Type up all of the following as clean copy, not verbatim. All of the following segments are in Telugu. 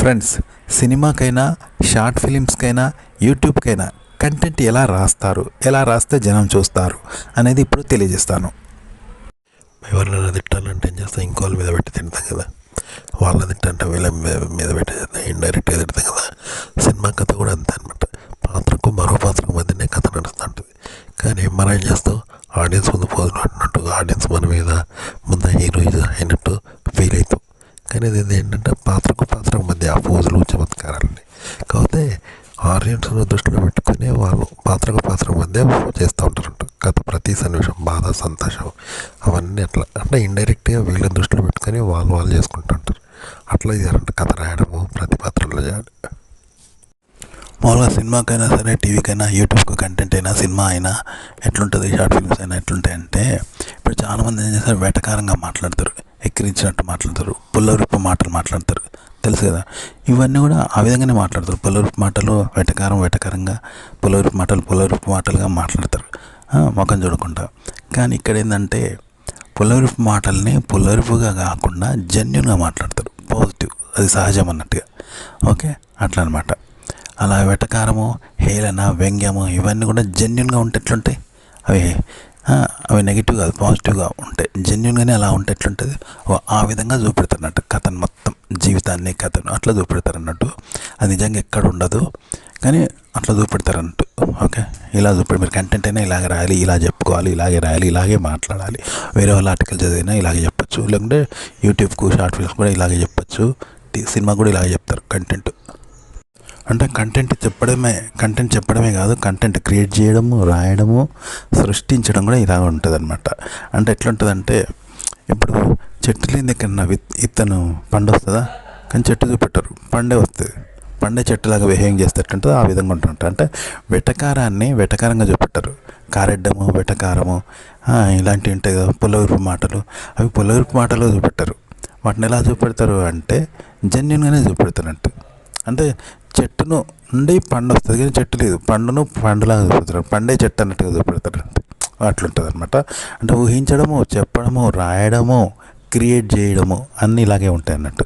ఫ్రెండ్స్, సినిమాకైనా షార్ట్ ఫిలిమ్స్కైనా యూట్యూబ్కైనా కంటెంట్ ఎలా రాస్తారు, ఎలా రాస్తే జనం చూస్తారు అనేది ఇప్పుడు తెలియజేస్తాను. ఎవరినైనా తిట్టాలంటే ఏం చేస్తాం, ఇంకోళ్ళ మీద పెట్టి తింటాం కదా. వాళ్ళ తింటే వీళ్ళ మీద పెట్టి ఇండైరెక్ట్గా తిడతాం కదా. సినిమా కథ కూడా అంతే అనమాట. పాత్రకు మరో పాత్రకు మధ్యనే కథ నడుస్తూ ఉంటుంది. కానీ మనం ఏం చేస్తాం, ఆడియన్స్ ముందు పోజులు అన్నట్టు ఆడియన్స్ మన మీద ముందు హీరో అయినట్టు ఫీల్ అవుతాం. కానీ ఇది ఏంటంటే పాత్రకు మధ్య ఆ పోజులు చమత్కారాలని. కాకపోతే ఆడియన్స్ను దృష్టిలో పెట్టుకుని వాళ్ళు పాత్రకు మధ్య చేస్తూ ఉంటారంట. కథ ప్రతి సన్నివేశం, బాధ, సంతోషం అవన్నీ అట్లా అంటే ఇండైరెక్ట్గా వీళ్ళని దృష్టిలో పెట్టుకొని వాళ్ళు చేసుకుంటుంటారు. అట్లా చేయాలంటే కథ రాయడము, ప్రతి పాత్రలో చేయాలి. మామూలుగా సినిమాకైనా సరే, టీవీకైనా, యూట్యూబ్కి కంటెంట్ అయినా, సినిమా అయినా ఎట్లుంటుంది, షార్ట్ ఫిల్మ్స్ అయినా ఎట్లుంటాయంటే, ఇప్పుడు చాలామంది ఏం చేస్తారు, వెటకారంగా మాట్లాడతారు, ఎక్కిరించినట్టు మాట్లాడతారు, పుల్లరుపు మాటలు మాట్లాడతారు, తెలుసు కదా. ఇవన్నీ కూడా ఆ విధంగానే మాట్లాడతారు. పుల్లరుపు మాటలు వెటకారంగా, పుల్లరుపు మాటలుగా మాట్లాడతారు, ముఖం చూడకుండా. కానీ ఇక్కడ ఏంటంటే పుల్లరుపు మాటల్ని పుల్లరుపుగా కాకుండా జెన్యున్గా మాట్లాడతారు, పాజిటివ్, అది సహజం అన్నట్టుగా. ఓకే, అట్లా అనమాట. అలా వెటకారము, హేళన, వ్యంగ్యము ఇవన్నీ కూడా జెన్యున్గా ఉంటే ఎట్లుంటాయి, అవి నెగిటివ్ కాదు, పాజిటివ్గా ఉంటాయి. జెన్యున్గానే అలా ఉంటే ఎట్లుంటుంది, ఆ విధంగా చూపెడతారు అన్నట్టు. కథను మొత్తం, జీవితాన్ని, కథను అట్లా చూపెడతారు అన్నట్టు. అది నిజంగా ఎక్కడ ఉండదు, కానీ అట్లా చూపెడతారు అన్నట్టు. ఓకే, ఇలా చూపెడతారు. మీరు కంటెంట్ అయినా ఇలాగే రాయాలి, ఇలా చెప్పుకోవాలి, ఇలాగే రాయాలి, ఇలాగే మాట్లాడాలి. వేరే వాళ్ళ ఆర్టికల్ చదివినా ఇలాగే చెప్పచ్చు, లేకుంటే యూట్యూబ్కు షార్ట్ ఫిల్మ్స్ కూడా ఇలాగే చెప్పచ్చు, సినిమా కూడా ఇలాగే చెప్తారు. కంటెంట్ అంటే కంటెంట్ చెప్పడమే కాదు, కంటెంట్ క్రియేట్ చేయడము, రాయడము, సృష్టించడం కూడా ఇలాగ ఉంటుంది అనమాట. అంటే ఎట్లుంటుందంటే, ఇప్పుడు చెట్టు లేని ఎక్కడన్నా ఇత్తనం పండు వస్తుందా, కానీ చెట్టు చూపెట్టరు, పండే వస్తుంది. పండే చెట్టులాగా బిహేవింగ్ చేసేటట్టుంటుంది, ఆ విధంగా ఉంటుంటారు. అంటే వెటకారంగా చూపెట్టరు. కారెడ్డము, వెటకారము ఇలాంటివి ఉంటాయి కదా, పుల్లవిరుపు మాటలు. అవి పుల్లవిరుపు మాటలు చూపెట్టరు. వాటిని ఎలా చూపెడతారు అంటే జెన్యున్గానే చూపెడతారంట. అంటే చెట్టును నుండి పండు వస్తుంది, కానీ చెట్టు లేదు, పండును పండులాగా చూపెడతారు, పండే చెట్టు అన్నట్టుగా చూపెడతారు. అంటే అట్లుంటుంది అనమాట. అంటే ఊహించడము, చెప్పడము, రాయడము, క్రియేట్ చేయడము అన్నీ ఇలాగే ఉంటాయి అన్నట్టు.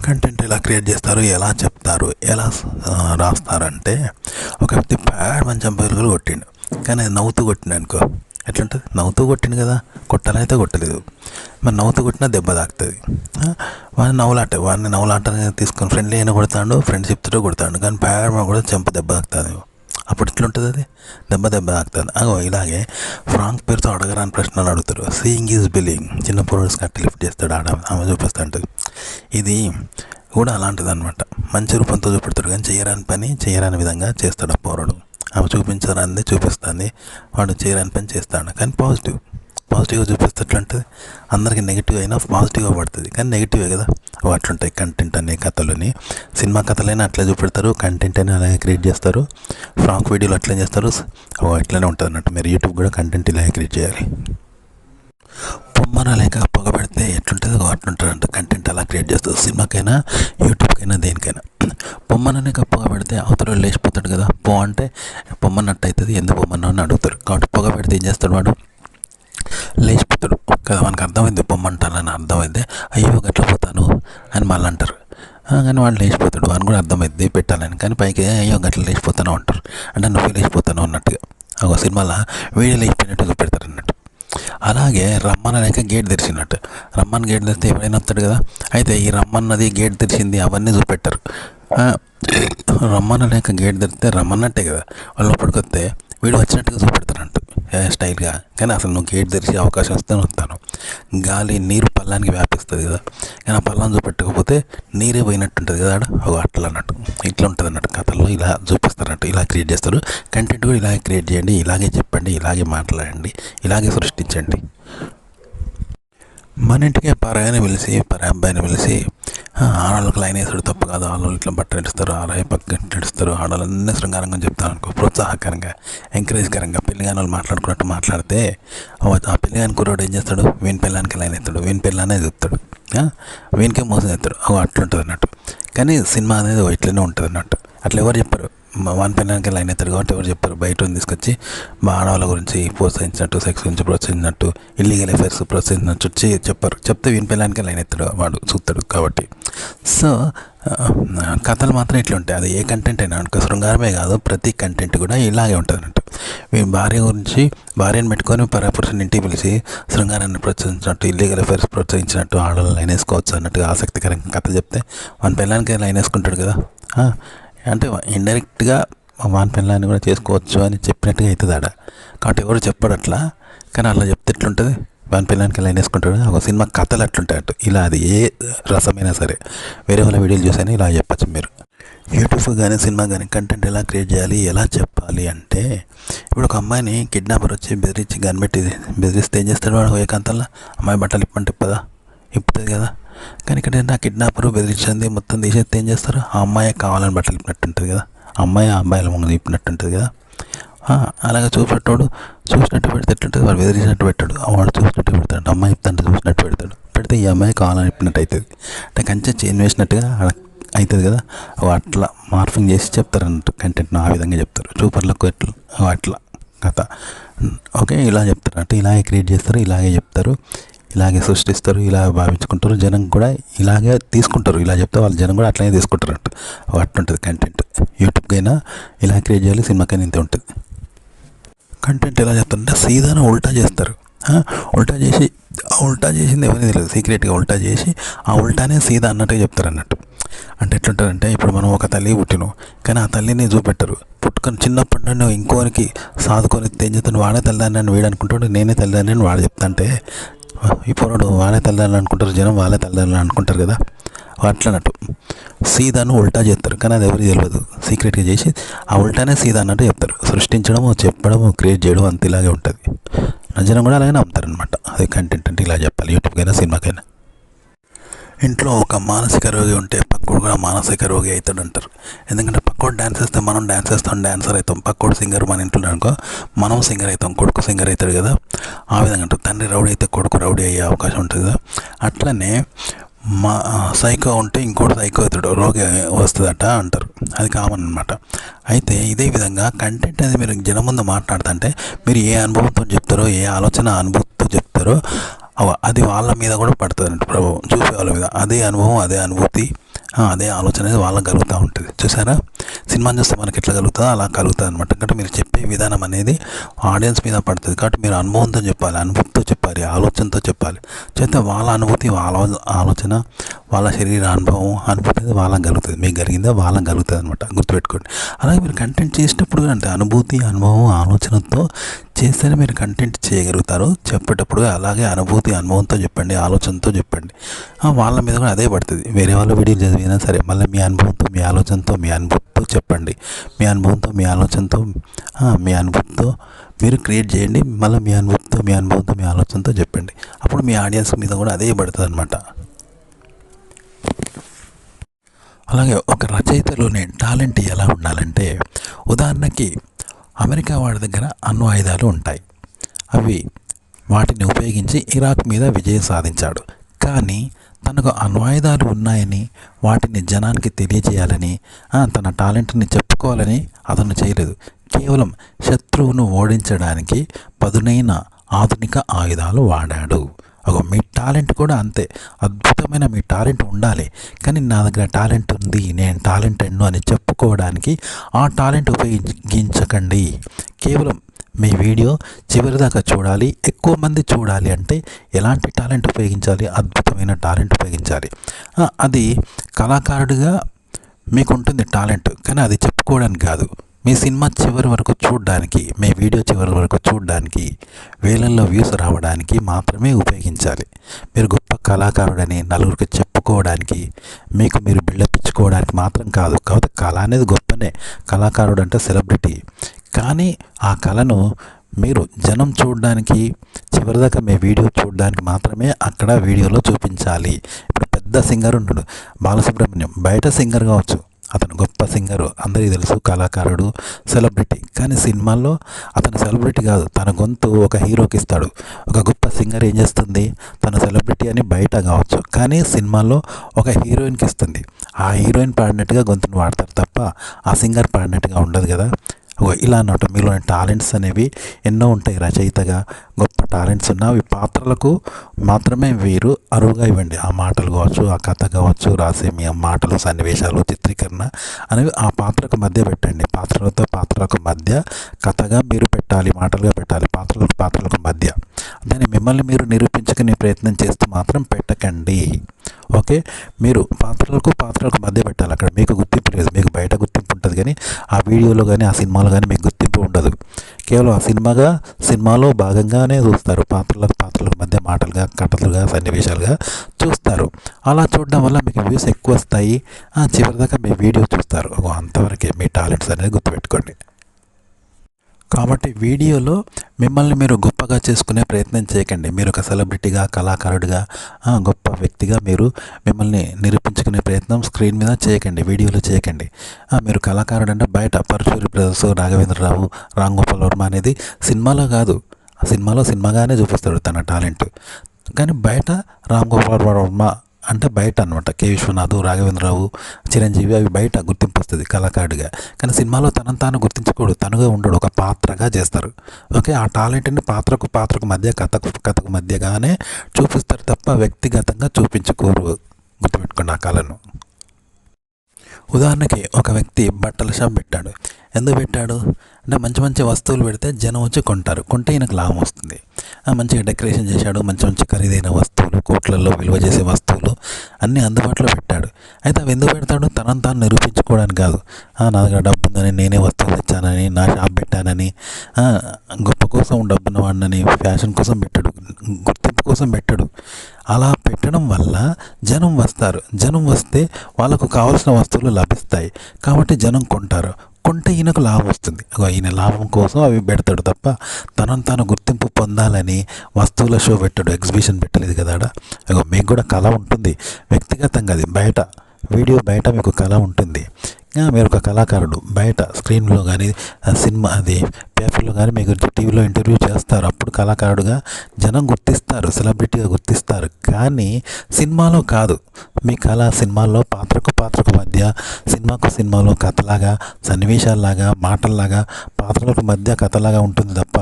కంటెంట్ ఎలా క్రియేట్ చేస్తారు, ఎలా చెప్తారు, ఎలా రాస్తారంటే, ఒక వ్యక్తి మంచి అంపైర్లు కొట్టిండు, కానీ అది నవ్వుతూ కొట్టిండు అనుకో, ఎట్లుంటుంది, నవ్వుతూ కొట్టిండు కదా, కొట్టాలైతే కొట్టలేదు, మరి నవ్వుతూ కొట్టినా దెబ్బ తాకుతుంది. వాడిని నవ్వులాట తీసుకొని ఫ్రెండ్లీ అయినా కొడతాడు, ఫ్రెండ్షిప్తో కొడతాడు, కానీ పేడ కూడా చెంప దెబ్బ తాకుతుంది. అప్పుడు ఎట్లుంటుంది, అది దెబ్బ తాకుతుంది. ఇలాగే ఫ్రాంక్ పేరుతో అడగరాని ప్రశ్నలు అడుగుతారు. సీయింగ్ ఈజ్ బిలీవింగ్, చిన్న పోరడ్స్ కట్టి లిఫ్ట్ చేస్తాడు, ఆమె చూపిస్తూ ఉంటుంది. ఇది కూడా అలాంటిది అనమాట. మంచి రూపంతో చూపెడతాడు, కానీ చేయరాని విధంగా చేస్తాడు ఆ పోరడు. ఆమె చూపించాలని చూపిస్తుంది, వాడు చేయరాని పని చేస్తాడు, కానీ పాజిటివ్గా చూపిస్తట్లుంటుంది. అందరికీ నెగిటివ్ అయినా పాజిటివ్గా పడుతుంది, కానీ నెగిటివే కదా. అట్లుంటాయి కంటెంట్ అనే కథలని. సినిమా కథలైనా అట్లా చూపెడతారు, కంటెంట్ అయినా అలాగే క్రియేట్ చేస్తారు, ఫ్రాంక్ వీడియోలు అట్లా చేస్తారు. ఇట్లానే ఉంటుంది అన్నట్టు. మీరు యూట్యూబ్ కూడా కంటెంట్ ఇలాగే క్రియేట్ చేయాలి. పొమ్మన లేక పొగ పెడితే ఎట్లుంటుందో అట్లుంటారంట. కంటెంట్ అలా క్రియేట్ చేస్తారు, సినిమాకైనా, యూట్యూబ్కైనా, దేనికైనా. పొమ్మననే పొగ పెడితే అవతల లేచిపోతాడు కదా. అంటే పొమ్మన్నట్టు అవుతుంది, ఎందుకు పొమ్మన్నావు అని అడుగుతారు. కాబట్టి పొగ పెడితే ఏం చేస్తాడు, వాడు లేచిపోతాడు కదా. మనకు అర్థమైంది, పొమ్మంటానని అర్థమైంది, అయ్యో గట్ల పోతాను అని మళ్ళీ అంటారు. కానీ వాడు లేచిపోతాడు, వాడిని కూడా అర్థమైంది పెట్టాలని, కానీ పైకి అయ్యో గట్ల లేచిపోతాను అంటారు. అంటే నువ్వు లేచిపోతాను అన్నట్టుగా. ఒక సినిమాలో వీడియో లేచిపోయినట్టు చూపెడతారు అన్నట్టు. అలాగే రమ్మనలేక గేట్ తెరిచినట్టు. గేట్ తెరిస్తే ఎవరైనా వస్తాడు కదా. అయితే ఈ రమ్మన్నది, గేట్ తెరిచింది అవన్నీ చూపెట్టారు. రమ్మనలేక గేట్ తెరిస్తే రమ్మన్నట్టే కదా, వాళ్ళు లోపలికి వస్తే వీడు వచ్చినట్టుగా చూపెడతారంట స్టైల్గా. కానీ అసలు నువ్వు గేట్ తెరిచి అవకాశం వస్తే వస్తాను. గాలి, నీరు పల్లానికి వ్యాపిస్తుంది కదా, కానీ ఆ పల్లాన్ని చూపెట్టకపోతే నీరే పోయినట్టు ఉంటుంది కదా. అట్లా అన్నట్టు, ఇట్లా ఉంటుంది అన్నట్టు. కథల్లో ఇలా చూపిస్తారంట, ఇలా క్రియేట్ చేస్తారు. కంటెంట్ కూడా ఇలాగే క్రియేట్ చేయండి, ఇలాగే చెప్పండి, ఇలాగే మాట్లాడండి, ఇలాగే సృష్టించండి. మన ఇంటికి పరాయిని అబ్బాయిని పిలిచి ఆడవాళ్ళకి లైన్ వేసాడు తప్పు కాదు, ఆడవాళ్ళు ఇట్లా బట్టలు ఇస్తారు, ఆడవాళ్ళు పక్కన ఇస్తారు, ఆడవాళ్ళన్నీ శృంగారంగా చెప్తాను అనుకో, ప్రోత్సాహకరంగా, ఎంకరేజ్కరంగా. పెళ్ళిగాని వాళ్ళు మాట్లాడుకున్నట్టు మాట్లాడితే ఆ పెళ్ళిగాని కుర్రాడు ఏం చేస్తాడు, వీని పెళ్ళానికి లైన్ వేస్తాడు, వీని పెళ్ళానే చెప్తాడు, వీనికే మోసం చేస్తాడు. అట్లుంటుంది అన్నట్టు. కానీ సినిమా అనేది ఇట్లనే ఉంటుంది అన్నట్టు. అట్లా ఎవరు చెప్పరు, వన్ పెళ్ళానికి లైన్ అవుతాడు కాబట్టి ఎవరు చెప్పారు. బయట తీసుకొచ్చి ఆడవాళ్ళ గురించి ప్రోత్సహించినట్టు, సెక్స్ గురించి ప్రోత్సహించినట్టు, ఇల్లీగల్ అఫైర్స్ ప్రోత్సహించినట్టు చెప్పారు. చెప్తే వీని పెళ్ళానికి లైన్ అవుతాడు, వాడు చూస్తాడు. కాబట్టి సో కథలు మాత్రం ఇట్లా ఉంటాయి. అది ఏ కంటెంట్ అయినా అనుకో, శృంగారమే కాదు ప్రతి కంటెంట్ కూడా ఇలాగే ఉంటుంది అన్నట్టు. మీ భార్య గురించి భార్యను పెట్టుకొని పరపురుషుని ఇంటికి పిలిచి శృంగారాన్ని ప్రోత్సహించినట్టు, ఇల్లీగల్ అఫైర్స్ ప్రోత్సహించినట్టు ఆడవాళ్ళు లైన్ వేసుకోవచ్చు అన్నట్టుగా ఆసక్తికరంగా కథ చెప్తే వాని పిల్లలకి లైన్ వేసుకుంటాడు కదా. అంటే ఇండైరెక్ట్గా వాని పిల్లాన్ని కూడా చేసుకోవచ్చు అని చెప్పినట్టుగా అవుతుంది ఆడ. కాబట్టి ఎవరు చెప్పాడు అట్లా, కానీ అట్లా చెప్తే ఎట్లుంటుంది, వాని పిల్లానికి లైన్ వేసుకుంటాడు. ఒక సినిమా కథలు అట్లుంటాయట. ఇలా అది ఏ రసమైనా సరే వేరే వాళ్ళ వీడియోలు చూసాను ఇలా చెప్పచ్చు మీరు. యూట్యూబ్ కానీ సినిమా కానీ కంటెంట్ ఎలా క్రియేట్ చేయాలి, ఎలా చెప్పాలి అంటే, ఇప్పుడు ఒక అమ్మాయిని కిడ్నాపర్ వచ్చి బెదిరించి కనిపెట్టి బెదిరిస్తే ఏం చేస్తాడు వాడు ఏకాంతంలో? అమ్మాయి బట్టలు ఇప్పంటే ఇప్పదా, ఇప్పుతుంది కదా. కానీ ఇక్కడ ఏంటంటే ఆ కిడ్నాపర్ బెదిరించింది మొత్తం తీసేస్తే ఏం చేస్తారు? ఆ అమ్మాయి కావాలని బట్టలు ఇప్పినట్టు ఉంటుంది కదా, అమ్మాయి ఆ అబ్బాయిల ముందు ఇప్పినట్టు ఉంటుంది కదా. అలాగే చూపెట్టాడు, చూసినట్టు పెడితే ఎట్లుంటుంది, వాడు బెదిరించినట్టు పెట్టాడు, వాడు చూసినట్టు పెడతాడు, అమ్మాయి ఇప్పుతంటే చూసినట్టు పెడతాడు. పెడితే ఈ అమ్మాయి కావాలని ఇప్పినట్టు అవుతుంది. అంటే కంచె చేంజ్ వేసినట్టుగా అవుతుంది కదా. అట్లా మార్ఫింగ్ చేసి చెప్తారు అన్నట్టు కంటెంట్ను. ఆ విధంగా చెప్తారు చూపర్లకు ఎట్లా అట్లా కథ. ఓకే, ఇలా చెప్తారు అంటే ఇలాగే క్రియేట్ చేస్తారు, ఇలాగే చెప్తారు, ఇలాగే సృష్టిస్తారు, ఇలా భావించుకుంటారు. జనం కూడా ఇలాగే తీసుకుంటారు. ఇలా చెప్తే వాళ్ళ జనం కూడా అట్లాగే తీసుకుంటారు అన్నట్టు. అట్లుంటుంది కంటెంట్. యూట్యూబ్కి అయినా ఇలా క్రియేట్ చేయాలి, సినిమాకైనా ఇంతే ఉంటుంది. కంటెంట్ ఎలా చెప్తారంటే సీదాను ఉల్టా చేస్తారు. ఉల్టా చేసి ఆ ఉల్టా చేసింది ఎవరికి తెలియదు, సీక్రెట్గా ఉల్టా చేసి ఆ ఉల్టానే సీదా అన్నట్టుగా చెప్తారు అన్నట్టు. అంటే ఎట్లుంటారంటే, ఇప్పుడు మనం ఒక తల్లి పుట్టిను, కానీ ఆ తల్లిని చూపెట్టరు. పుట్టుకొని చిన్నప్పటి నుండి ఇంకోనికి సాదుకొని తెంచుతాను, వాడే తల్లిదండ్రులు వీడు అనుకుంటాడు, నేనే తల్లిదండ్రులు వాడు చెప్తా అంటే ఈ పోరాడు వాడే తల్లిదండ్రులు అనుకుంటారు, జనం వాళ్ళే తల్లిదండ్రులు అనుకుంటారు కదా. అట్లన్నట్టు సీదాను ఉల్టా చేస్తారు, కానీ అది ఎవరికి తెలియదు. సీక్రెట్గా చేసి ఆ ఉల్టానే సీదా అన్నట్టు చెప్తారు. సృష్టించడము, చెప్పడము, క్రియేట్ చేయడం అంత ఇలాగే ఉంటుంది. జనం కూడా అలాగే నమ్ముతారనమాట. అదే కంటెంట్ అంటే ఇలా చెప్పాలి, యూట్యూబ్కైనా సినిమాకైనా. ఇంట్లో ఒక మానసిక రోగి ఉంటే పక్కోడు కూడా మానసిక రోగి అవుతాడు అంటారు. ఎందుకంటే పక్కోడు డ్యాన్స్ వేస్తే మనం డ్యాన్స్ వేస్తాం, డ్యాన్సర్ అవుతాం. పక్కోడు సింగర్ మన ఇంట్లో అనుకో మనం సింగర్ అవుతాం, కొడుకు సింగర్ అవుతాడు కదా. ఆ విధంగా అంటారు. తండ్రి రౌడీ అయితే కొడుకు రౌడీ అయ్యే అవకాశం ఉంటుంది కదా. అట్లనే మా సైకో ఉంటే ఇంకోటి సైకో అవుతాడు, రోగి వస్తుందట అంటారు. అది కామన్ అనమాట. అయితే ఇదే విధంగా కంటెంట్ అనేది మీరు జనం ముందు మాట్లాడుతుంటే మీరు ఏ అనుభవంతో చెప్తారో, ఏ ఆలోచన అనుభూతితో చెప్తారో అది వాళ్ళ మీద కూడా పడుతుంది అన్నట్టు ప్రభావం, చూసే వాళ్ళ మీద. అదే అనుభవం, అదే అనుభూతి, అదే ఆలోచన అనేది వాళ్ళకి కలుగుతూ ఉంటుంది. చూసారా, సినిమాని చూస్తే మనకి ఎట్లా కలుగుతుందో అలా కలుగుతుంది అనమాట. ఎందుకంటే మీరు చెప్పే విధానం అనేది ఆడియన్స్ మీద పడుతుంది. కాబట్టి మీరు అనుభవంతో చెప్పాలి, అనుభూతితో చెప్పాలి, ఆలోచనతో చెప్పాలి. చేస్తే వాళ్ళ అనుభూతి, వాళ్ళ ఆలోచన, వాళ్ళ శరీర అనుభవం, అనుభూతి వాళ్ళకి కలుగుతుంది. మీకు కలిగిందే వాళ్ళకి కలుగుతుంది అనమాట. గుర్తుపెట్టుకోండి. అలాగే మీరు కంటెంట్ చేసేటప్పుడు అంటే అనుభూతి, అనుభవం, ఆలోచనతో చేస్తేనే మీరు కంటెంట్ చేయగలుగుతారు. చెప్పేటప్పుడు అలాగే అనుభూతి, అనుభవంతో చెప్పండి, ఆలోచనతో చెప్పండి. వాళ్ళ మీద కూడా అదే పడుతుంది. వేరే వాళ్ళ వీడియోలు చదివినా సరే మళ్ళీ మీ అనుభవంతో, మీ ఆలోచనతో, మీ అనుభూతితో చెప్పండి. మీ అనుభవంతో, మీ ఆలోచనతో, మీ అనుభూతితో మీరు క్రియేట్ చేయండి. మళ్ళీ మీ అనుభూతితో, మీ అనుభవంతో, మీ ఆలోచనతో చెప్పండి. అప్పుడు మీ ఆడియన్స్ మీద కూడా అదే పడుతుంది అనమాట. అలాగే ఒక రచయితలోని టాలెంట్ ఎలా ఉండాలంటే, ఉదాహరణకి అమెరికా వాడి దగ్గర అణు ఆయుధాలు ఉంటాయి. వాటిని ఉపయోగించి ఇరాక్ మీద విజయం సాధించాడు. కానీ తనకు అణు ఆయుధాలు ఉన్నాయని, వాటిని జనానికి తెలియజేయాలని, తన టాలెంట్ని చెప్పుకోవాలని అతను చేయలేదు. కేవలం శత్రువును ఓడించడానికి పదునైన ఆధునిక ఆయుధాలు వాడాడు. మీ టాలెంట్ కూడా అంతే. అద్భుతమైన మీ టాలెంట్ ఉండాలి, కానీ నా దగ్గర టాలెంట్ ఉంది, నేను టాలెంటెడ్ అని చెప్పుకోవడానికి ఆ టాలెంట్ ఉపయోగించకండి. కేవలం మీ వీడియో చివరిదాకా చూడాలి, ఎక్కువ మంది చూడాలి అంటే ఎలాంటి టాలెంట్ ఉపయోగించాలి? అద్భుతమైన టాలెంట్ ఉపయోగించాలి. అది కళాకారుడిగా మీకు ఉంటుంది టాలెంట్, కానీ అది చెప్పుకోవడానికి కాదు. మీ సినిమా చివరి వరకు చూడడానికి, మీ వీడియో చివరి వరకు చూడడానికి, వేలల్లో వ్యూస్ రావడానికి మాత్రమే ఉపయోగించాలి. మీరు గొప్ప కళాకారుడని నలుగురికి చెప్పుకోవడానికి, మీకు మీరు బిల్డప్ ఇచ్చుకోవడానికి మాత్రం కాదు. కాబట్టి కళ అనేది గొప్పనే, కళాకారుడు అంటే సెలబ్రిటీ. కానీ ఆ కళను మీరు జనం చూడడానికి, చివరిదాకా మీ వీడియో చూడడానికి మాత్రమే అక్కడ వీడియోలో చూపించాలి. ఇప్పుడు పెద్ద సింగర్ ఉంటాడు, బాలసుబ్రహ్మణ్యం, బయట సింగర్ కావచ్చు, అతను గొప్ప సింగరు, అందరికీ తెలుసు, కళాకారుడు, సెలబ్రిటీ. కానీ సినిమాల్లో అతను సెలబ్రిటీ కాదు, తన గొంతు ఒక హీరోకి ఇస్తాడు. ఒక గొప్ప సింగర్ ఏం చేస్తుంది, తన సెలబ్రిటీ అని బయట కావచ్చు, కానీ సినిమాల్లో ఒక హీరోయిన్కి ఇస్తుంది. ఆ హీరోయిన్ పాడినట్టుగా గొంతును వాడతారు తప్ప ఆ సింగర్ పాడినట్టుగా ఉండదు కదా. ఇలా అన్నమాట. మీలోని టాలెంట్స్ అనేవి ఎన్నో ఉంటాయి. రచయితగా గొప్ప టాలెంట్స్ ఉన్న అవి పాత్రలకు మాత్రమే వీరు అరువుగా ఇవ్వండి. ఆ మాటలు కావచ్చు, ఆ కథ కావచ్చు, రాసే మీ మాటలు, సన్నివేశాలు, చిత్రీకరణ అనేవి ఆ పాత్రకు మధ్య పెట్టండి. పాత్రలకు మధ్య కథగా మీరు పెట్టాలి, మాటలుగా పెట్టాలి, పాత్రలకు మధ్య. దాన్ని మిమ్మల్ని మీరు నిరూపించుకునే ప్రయత్నం చేస్తూ మాత్రం పెట్టకండి. ఓకే, మీరు పాత్రలకు మధ్య పెట్టాలి. అక్కడ మీకు గుర్తింపు లేదు, మీకు బయట గుర్తింపు ఉంటుంది, కానీ ఆ వీడియోలో కానీ ఆ సినిమాలో కానీ మీకు గుర్తింపు ఉండదు. కేవలం ఆ సినిమాలో భాగంగానే చూస్తారు. పాత్రలకు మధ్య మాటలుగా, కథలుగా, సన్నివేశాలుగా చూస్తారు. అలా చూడడం వల్ల మీకు వ్యూస్ ఎక్కువ వస్తాయి. చివరిదాకా మీ వీడియో చూస్తారు. అంతవరకే మీ టాలెంట్స్ అనేది గుర్తుపెట్టుకోండి. కాబట్టి వీడియోలో మిమ్మల్ని మీరు గొప్పగా చేసుకునే ప్రయత్నం చేయకండి. మీరు ఒక సెలబ్రిటీగా, కళాకారుడిగా, గొప్ప వ్యక్తిగా మీరు మిమ్మల్ని నిరూపించుకునే ప్రయత్నం స్క్రీన్ మీద చేయకండి, వీడియోలో చేయకండి. మీరు కళాకారుడు అంటే బయట పరశురి బ్రదర్స్, రాఘవేంద్రరావు, రామ్ గోపాల్ వర్మ అనేది సినిమాలో కాదు, ఆ సినిమాగానే చూపిస్తాడు తన టాలెంట్. కానీ బయట రామ్ గోపాల్ వర్మ అంటే బయట అనమాట. కె విశ్వనాథ్, రాఘవేంద్రరావు, చిరంజీవి అవి బయట గుర్తింపు వస్తుంది కళాకారుడిగా. కానీ సినిమాలో తనను తాను గుర్తించుకోడు, తనుగా ఉండడు, ఒక పాత్రగా చేస్తారు. ఓకే, ఆ టాలెంట్ని పాత్రకు మధ్య, కథకు మధ్యగానే చూపిస్తారు తప్ప వ్యక్తిగతంగా చూపించుకోరు. గుర్తుపెట్టుకోండి ఆ కళను. ఉదాహరణకి ఒక వ్యక్తి బట్టల షాప్ పెట్టాడు. ఎందుకు పెట్టాడు అంటే మంచి వస్తువులు పెడితే జనం వచ్చి కొంటారు, కొంటే ఈయనకు లాభం వస్తుంది. మంచిగా డెకరేషన్ చేశాడు, మంచి ఖరీదైన వస్తువులు, కోట్లలో విలువ చేసే వస్తువులు అన్నీ అందుబాటులో పెట్టాడు. అయితే అవి ఎందుకు పెడతాడు? తనను తాను నిరూపించుకోవడానికి కాదు. నా దగ్గర డబ్బు ఉందని, నేనే వస్తువులు తెచ్చానని, నా షాప్ పెట్టానని, గొప్ప కోసం డబ్బున్న వాడినని, ఫ్యాషన్ కోసం పెట్టాడు, గుర్తింపు కోసం పెట్టాడు. అలా పెట్టడం వల్ల జనం వస్తారు. జనం వస్తే వాళ్ళకు కావాల్సిన వస్తువులు లభిస్తాయి. కాబట్టి జనం కొంటారు. కొంటే ఈయనకు లాభం వస్తుంది. ఈయన లాభం కోసం అవి పెడతాడు తప్ప తనను తాను గుర్తింపు పొందాలని వస్తువుల షో పెట్టాడు, ఎగ్జిబిషన్ పెట్టలేదు కదా. మీకు కూడా కళ ఉంటుంది వ్యక్తిగతంగా, అది బయట వీడియో బయట మీకు కళ ఉంటుంది. మీరు ఒక కళాకారుడు, బయట స్క్రీన్లో కానీ సినిమా అది పేపర్లో కానీ మీకు టీవీలో ఇంటర్వ్యూ చేస్తారు. అప్పుడు కళాకారుడుగా జనం గుర్తిస్తారు, సెలబ్రిటీగా గుర్తిస్తారు. కానీ సినిమాలో కాదు. మీ కళ సినిమాల్లో పాత్రకు మధ్య, సినిమాలో కథలాగా, సన్నివేశాల్లాగా, మాటల్లాగా, పాత్రలకు మధ్య కథలాగా ఉంటుంది తప్ప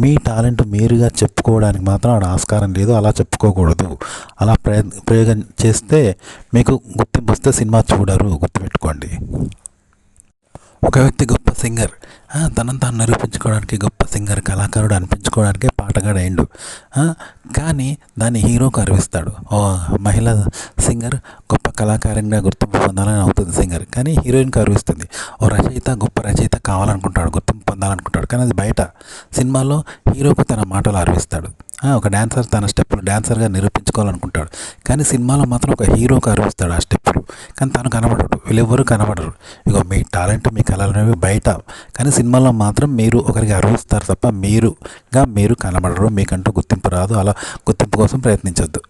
మీ టాలెంట్ మీరుగా చెప్పుకోవడానికి మాత్రం ఆడ ఆస్కారం లేదు. అలా చెప్పుకోకూడదు. అలా ప్రయోగం చేస్తే మీకు గుర్తింపు వస్తే సినిమా చూడరు. గుర్తుపెట్టుకోండి. ఒక వ్యక్తి గొప్ప సింగర్, తనను తాను నిరూపించుకోవడానికి గొప్ప సింగర్, కళాకారుడు అనిపించుకోవడానికి పాటగాడు అయిండు. కానీ దాన్ని హీరోకు అర్పిస్తాడు. మహిళా సింగర్ గొప్ప కళాకారంగా గుర్తింపు పొందాలని అవుతుంది సింగర్, కానీ హీరోయిన్కి అర్పిస్తుంది. గొప్ప రచయిత కావాలనుకుంటాడు, గుర్తింపు పొందాలనుకుంటాడు, కానీ అది బయట. సినిమాలో హీరోకు తన మాటలు అర్పిస్తాడు. ఒక డాన్సర్ తన స్టెప్పులు డాన్సర్గా నిరూపించుకోవాలనుకుంటాడు, కానీ సినిమాలో మాత్రం ఒక హీరోకి అర్పిస్తాడు ఆ స్టెప్పులు, కానీ తను కనబడడు. వీళ్ళెవ్వరూ కనబడరు. మీ టాలెంట్, మీ కళలు అనేవి బయట, కానీ సినిమాలో మాత్రం మీరు ఒకరికి అర్పిస్తారు తప్ప మీరు కనబడరు. మీకంటూ గుర్తింపు రాదు. అలా గుర్తింపు కోసం ప్రయత్నించొద్దు.